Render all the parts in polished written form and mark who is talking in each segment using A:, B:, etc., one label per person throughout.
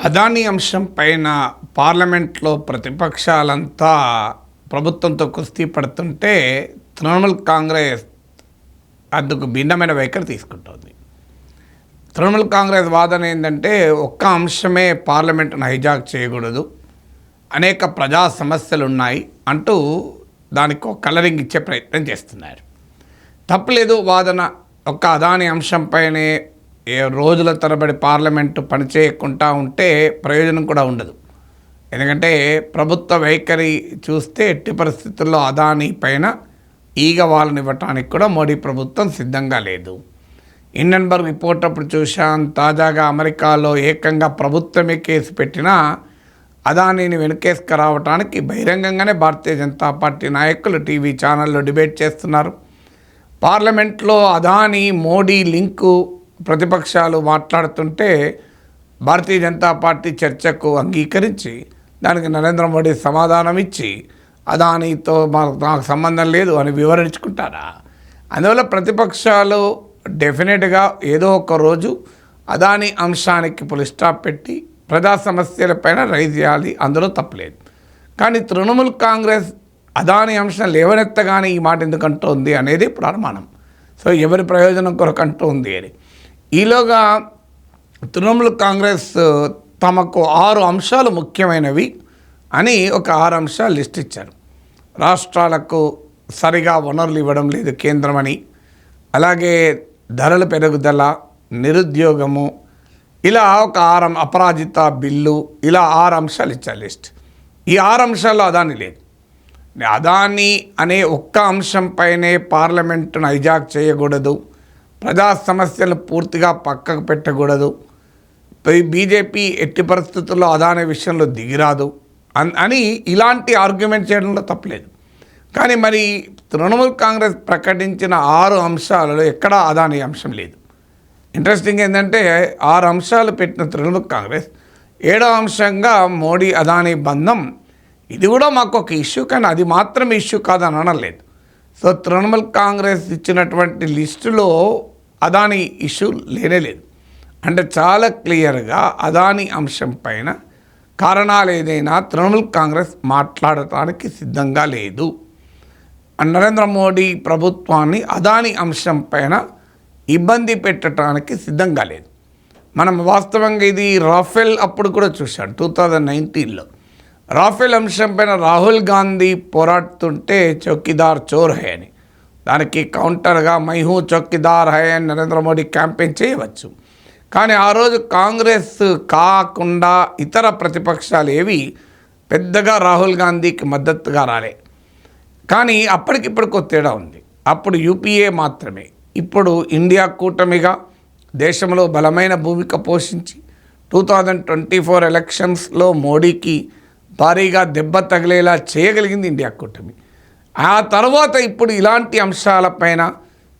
A: అదానీ అంశం పైన పార్లమెంట్లో ప్రతిపక్షాలంతా ప్రభుత్వంతో కుస్తీ పడుతుంటే తృణమూల్ కాంగ్రెస్ అందుకు భిన్నమైన వైఖరి తీసుకుంటోంది. తృణమూల్ కాంగ్రెస్ వాదన ఏంటంటే ఒక్క అంశమే పార్లమెంటును హైజాక్ చేయకూడదు, అనేక ప్రజా సమస్యలు ఉన్నాయి అంటూ దానికి ఒక కలరింగ్ ఇచ్చే ప్రయత్నం చేస్తున్నారు. తప్పలేదు వాదన. ఒక్క అదానీ అంశంపైనే రోజుల తరబడి పార్లమెంటు పనిచేయకుండా ఉంటే ప్రయోజనం కూడా ఉండదు. ఎందుకంటే ప్రభుత్వ వైఖరి చూస్తే ఎట్టి పరిస్థితుల్లో అదానీ పైన ఈగ వాళ్ళనివ్వటానికి కూడా మోడీ ప్రభుత్వం సిద్ధంగా లేదు. హిండెన్బర్గ్ రిపోర్ట్ అప్పుడు చూశాం. తాజాగా అమెరికాలో ఏకంగా ప్రభుత్వమే కేసు పెట్టినా అదానీని వెనుకేసుకురావటానికి బహిరంగంగానే భారతీయ జనతా పార్టీ నాయకులు టీవీ ఛానల్లో డిబేట్ చేస్తున్నారు. పార్లమెంట్లో అదానీ మోడీ లింకు ప్రతిపక్షాలు మాట్లాడుతుంటే భారతీయ జనతా పార్టీ చర్చకు అంగీకరించి దానికి నరేంద్ర మోడీ సమాధానం ఇచ్చి అదానీతో నాకు సంబంధం లేదు అని వివరించుకుంటారా? అందువల్ల ప్రతిపక్షాలు డెఫినెట్గా ఏదో ఒక రోజు అదానీ అంశానికి పులి స్టాప్ పెట్టి ప్రజా సమస్యలపైన రైజ్ చేయాలి, అందులో తప్పలేదు. కానీ తృణమూల్ కాంగ్రెస్ అదానీ అంశం లేవనెత్తగానే ఈ మాట ఎందుకంటోంది అనేది ఇప్పుడు అనుమానం. సో ఎవరి ప్రయోజనం కొరకు అంటోంది అని. ఈలోగా తృణమూల్ కాంగ్రెస్ తమకు 6 అంశాలు ముఖ్యమైనవి అని ఒక 6 అంశాలు లిస్ట్ ఇచ్చారు. రాష్ట్రాలకు సరిగా వనరులు ఇవ్వడం లేదు కేంద్రమని, అలాగే ధరల పెరుగుదల, నిరుద్యోగము, ఇలా ఒక 6 అపరాజిత బిల్లు, ఇలా 6 అంశాలు ఇచ్చారు లిస్ట్. ఈ 6 అంశాల్లో అదానీ లేదు. అదానీ అనే ఒక్క అంశంపైనే పార్లమెంటును హైజాక్ చేయకూడదు, ప్రజా సమస్యలు పూర్తిగా పక్కకు పెట్టకూడదు, బీజేపీ ఎట్టి పరిస్థితుల్లో అదానీ విషయంలో దిగిరాదు అని ఇలాంటి ఆర్గ్యుమెంట్ చేయడంలో తప్పలేదు. కానీ మరి తృణమూల్ కాంగ్రెస్ ప్రకటించిన 6 అంశాలలో ఎక్కడా అదానీ అంశం లేదు. ఇంట్రెస్టింగ్ ఏంటంటే 6 అంశాలు పెట్టిన తృణమూల్ కాంగ్రెస్ 7వ అంశంగా మోడీ అదానీ బంధం, ఇది కూడా మాకు ఒక ఇష్యూ, కానీ అది మాత్రం ఇష్యూ కాదని అనలేదు. సో తృణమూల్ కాంగ్రెస్ ఇచ్చినటువంటి లిస్టులో అదానీ ఇష్యూ లేనేలేదు. అంటే చాలా క్లియర్గా అదానీ అంశం పైన కారణాలు ఏదైనా తృణమూల్ కాంగ్రెస్ మాట్లాడటానికి సిద్ధంగా లేదు. నరేంద్ర మోడీ ప్రభుత్వాన్ని అదానీ అంశం పైన ఇబ్బంది పెట్టడానికి సిద్ధంగా లేదు. మనం వాస్తవంగా ఇది రాఫెల్ అప్పుడు కూడా చూశాం. 2019లో రాఫెల్ అంశం పైన రాహుల్ గాంధీ పోరాడుతుంటే చౌకీదార్ చోర్ హై అని, దానికి కౌంటర్గా మైహూ చౌకీదార్ హై అని నరేంద్ర మోడీ క్యాంపెయిన్ చేయవచ్చు. కానీ ఆ రోజు కాంగ్రెస్ కాకుండా ఇతర ప్రతిపక్షాలు ఏవి పెద్దగా రాహుల్ గాంధీకి మద్దతుగా రాలే. కానీ అప్పటికిప్పటికో తేడా ఉంది. అప్పుడు యూపీఏ మాత్రమే, ఇప్పుడు ఇండియా కూటమిగా దేశంలో బలమైన భూమిక పోషించి 2024 ఎలక్షన్స్లో మోడీకి భారీగా దెబ్బ తగిలేలా చేయగలిగింది ఇండియా కూటమి. ఆ తర్వాత ఇప్పుడు ఇలాంటి అంశాలపైన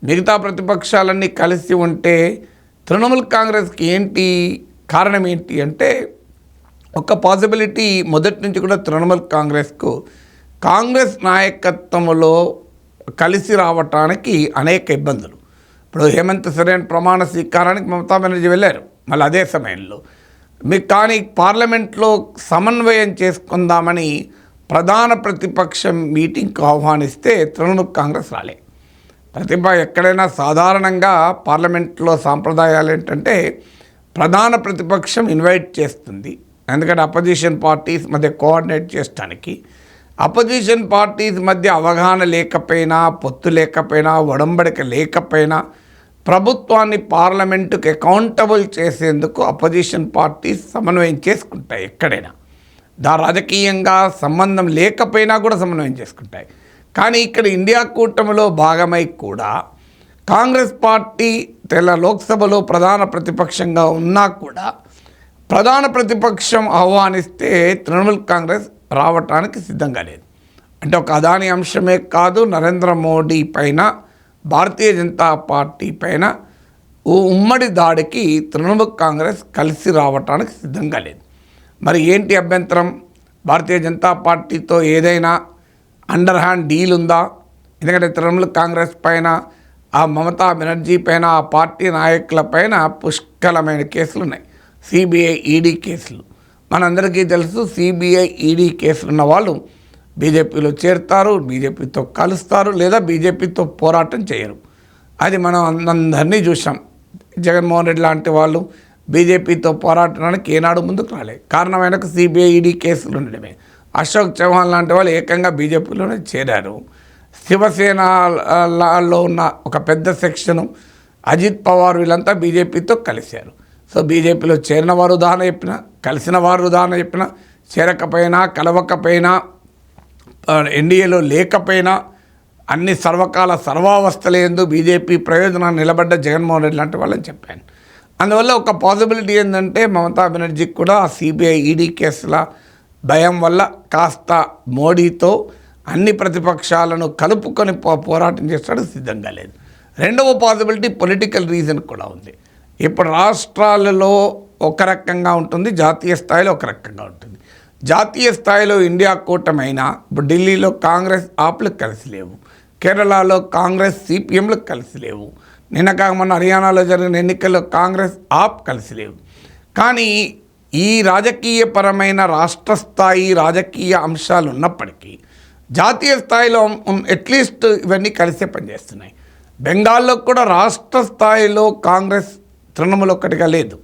A: మిగతా ప్రతిపక్షాలన్నీ కలిసి ఉంటే తృణమూల్ కాంగ్రెస్కి ఏంటి కారణం ఏంటి అంటే, ఒక పాసిబిలిటీ మొదటి నుంచి కూడా తృణమూల్ కాంగ్రెస్కు కాంగ్రెస్ నాయకత్వంలో కలిసి రావటానికి అనేక ఇబ్బందులు. ఇప్పుడు హేమంత్ సోరెన్ ప్రమాణ స్వీకారానికి మమతా బెనర్జీ వెళ్ళారు మళ్ళీ అదే సమయంలో. మీకు కానీ పార్లమెంట్లో సమన్వయం చేసుకుందామని ప్రధాన ప్రతిపక్షం మీటింగ్కు ఆహ్వానిస్తే తృణమూల్ కాంగ్రెస్ రాలే. ఎక్కడైనా సాధారణంగా పార్లమెంట్లో సాంప్రదాయాలు ఏంటంటే ప్రధాన ప్రతిపక్షం ఇన్వైట్ చేస్తుంది, ఎందుకంటే అపోజిషన్ పార్టీస్ మధ్య కోఆర్డినేట్ చేయడానికి. అపోజిషన్ పార్టీస్ మధ్య అవగాహన లేకపోయినా, పొత్తు లేకపోయినా, ఒడంబడిక లేకపోయినా ప్రభుత్వాన్ని పార్లమెంటుకు అకౌంటబుల్ చేసేందుకు అపోజిషన్ పార్టీస్ సమన్వయం చేసుకుంటాయి. ఎక్కడైనా రాజకీయంగా సంబంధం లేకపోయినా కూడా సమన్వయం చేసుకుంటాయి. కానీ ఇక్కడ ఇండియా కూటమిలో భాగమై కూడా కాంగ్రెస్ పార్టీ లోక్సభలో ప్రధాన ప్రతిపక్షంగా ఉన్నా కూడా ప్రధాన ప్రతిపక్షం ఆహ్వానిస్తే తృణమూల్ కాంగ్రెస్ రావటానికి సిద్ధంగా లేదు. అంటే ఒక అదానీ అంశమే కాదు, నరేంద్ర మోడీ పైన, భారతీయ జనతా పార్టీ పైన ఉమ్మడి దాడికి తృణమూల్ కాంగ్రెస్ కలిసి రావటానికి సిద్ధంగా లేదు. మరి ఏంటి అభ్యంతరం? భారతీయ జనతా పార్టీతో ఏదైనా అండర్ హ్యాండ్ డీల్ ఉందా? ఎందుకంటే తృణమూల్ కాంగ్రెస్ పైన, ఆ మమతా బెనర్జీ పైన, ఆ పార్టీ నాయకుల పైన పుష్కలమైన కేసులు ఉన్నాయి, సిబిఐ ఈడీ కేసులు. మనందరికీ తెలుసు సిబిఐ ఈడీ కేసులు ఉన్న వాళ్ళు బీజేపీలో చేరుతారు, బీజేపీతో కలుస్తారు, లేదా బీజేపీతో పోరాటం చేయరు. అది మనం అందరినీ చూసాం. జగన్మోహన్ రెడ్డి లాంటి వాళ్ళు బీజేపీతో పోరాటానికి ఏనాడు ముందుకు రాలేదు. కారణం ఆయనకు సిబిఐ ఈడీ కేసులు ఉండడమే. అశోక్ చౌహాన్ లాంటి వాళ్ళు ఏకంగా బీజేపీలోనే చేరారు. శివసేనలో ఉన్న ఒక పెద్ద సెక్షను అజిత్ పవార్ వీళ్ళంతా బీజేపీతో కలిశారు. సో బీజేపీలో చేరిన వారు ఉదాహరణ చెప్పిన, కలిసిన వారు ఉదాహరణ చెప్పిన, చేరకపోయినా కలవకపోయినా ఎన్డీఏలో లేకపోయినా అన్ని సర్వకాల సర్వావస్థలందు బీజేపీ ప్రయోజనాన్ని నిలబడ్డ జగన్మోహన్ రెడ్డి లాంటి వాళ్ళని చెప్పాను. అందువల్ల ఒక పాసిబిలిటీ ఏంటంటే మమతా బెనర్జీకి కూడా సిబిఐ ఈడీ కేసుల భయం వల్ల కాస్త మోడీతో అన్ని ప్రతిపక్షాలను కలుపుకొని పోరాటం చేస్తాడు సిద్ధంగా లేదు. రెండవ పాసిబిలిటీ పొలిటికల్ రీజన్ కూడా ఉంది. ఇప్పుడు రాష్ట్రాలలో ఒక రకంగా ఉంటుంది, జాతీయ స్థాయిలో ఒక రకంగా ఉంటుంది. జాతీయ స్థాయిలో ఇండియా కూటమైనా ఇప్పుడు ఢిల్లీలో కాంగ్రెస్ ఆప్లు కలిసి లేవు, కేరళలో కాంగ్రెస్ సిపిఎంలు కలిసి లేవు, నిన్న కాక మొన్న హర్యానాలో జరిగిన ఎన్నికల్లో కాంగ్రెస్ ఆప్ కలిసి లేవు. కానీ ఈ రాజకీయపరమైన రాష్ట్ర స్థాయి రాజకీయ అంశాలు ఉన్నప్పటికీ జాతీయ స్థాయిలో అట్లీస్ట్ ఇవన్నీ కలిసే పనిచేస్తున్నాయి. బెంగాల్లో కూడా రాష్ట్ర స్థాయిలో కాంగ్రెస్ తృణమూల్ ఒక్కటిగా లేదు.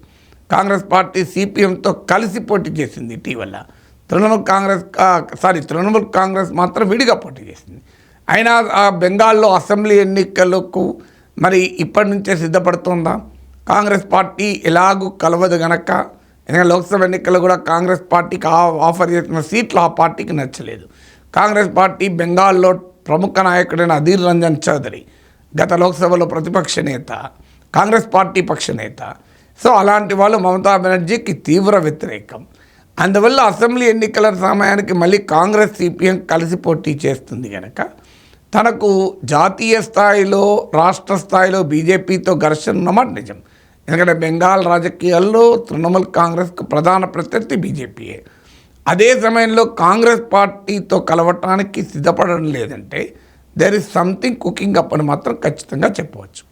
A: కాంగ్రెస్ పార్టీ సిపిఎంతో కలిసి పోటీ చేసింది ఇటీవల. తృణమూల్ కాంగ్రెస్ మాత్రం విడిగా పోటీ చేసింది. అయినా ఆ బెంగాల్లో అసెంబ్లీ ఎన్నికలకు మరి ఇప్పటి నుంచే సిద్ధపడుతుందా? కాంగ్రెస్ పార్టీ ఎలాగూ కలవదు గనక, ఎందుకంటే లోక్సభ ఎన్నికల్లో కూడా కాంగ్రెస్ పార్టీకి ఆఫర్ చేసిన సీట్లు ఆ పార్టీకి నచ్చలేదు. కాంగ్రెస్ పార్టీ బెంగాల్లో ప్రముఖ నాయకుడైన అధీర్ రంజన్ చౌదరి గత లోక్సభలో ప్రతిపక్ష నేత, కాంగ్రెస్ పార్టీ పక్ష నేత. సో అలాంటి వాళ్ళు మమతా బెనర్జీకి తీవ్ర వ్యతిరేకం. అందువల్ల అసెంబ్లీ ఎన్నికల సమయానికి మళ్ళీ కాంగ్రెస్ సిపిఎం కలిసి పోటీ చేస్తుంది కనుక తనకు జాతీయ స్థాయిలో రాష్ట్ర స్థాయిలో బీజేపీతో ఘర్షణ ఉన్నమాట నిజం. ఎందుకంటే బెంగాల్ రాజకీయాల్లో తృణమూల్ కాంగ్రెస్కు ప్రధాన ప్రత్యర్థి బీజేపీయే. అదే సమయంలో కాంగ్రెస్ పార్టీతో కలవటానికి సిద్ధపడడం లేదంటే there is something cooking up అని మాత్రం ఖచ్చితంగా చెప్పవచ్చు.